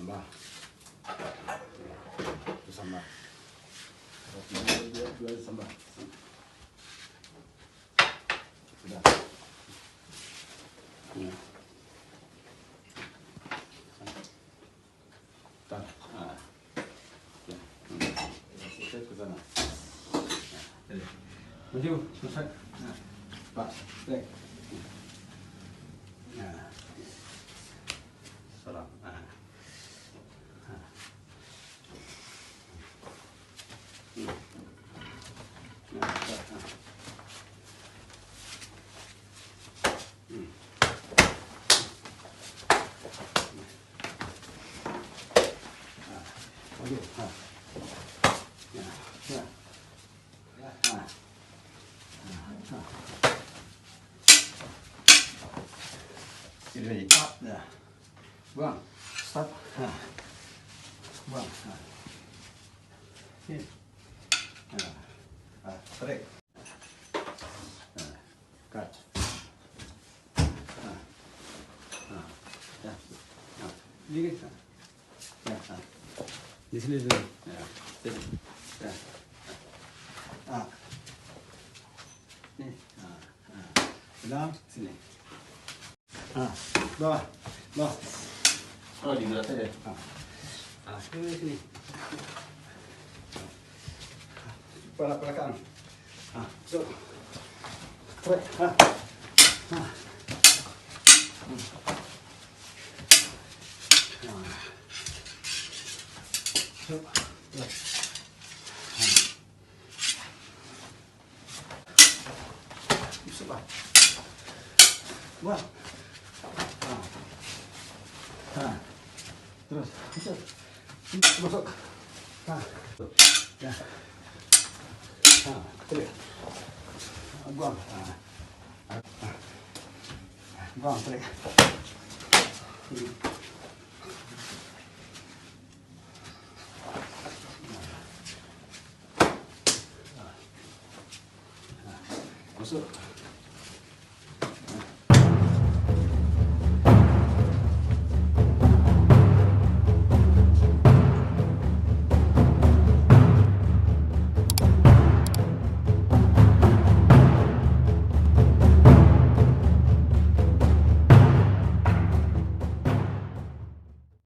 Tambah. Itu sambal. Dua sambal. Sudah. Ya. Tar. Ya. Selesai ke sana. Maju, selesai. Nah, Pak, strek. Nah. Serang. Nah. Ini stop dah. Buang. Stop. Buang. Sini. Tarik. Cut. Ya. Ini kan. Ya. Di sini dulu. Ya. Sini. Ya. Nih. Dalam sini. Bawah. Bawah. Oh, di berat aja. Sini. Belakang. So. Trek. Coba. Wah. Terus. Masuk. Ya. Terus. Buang. Buang, tarik.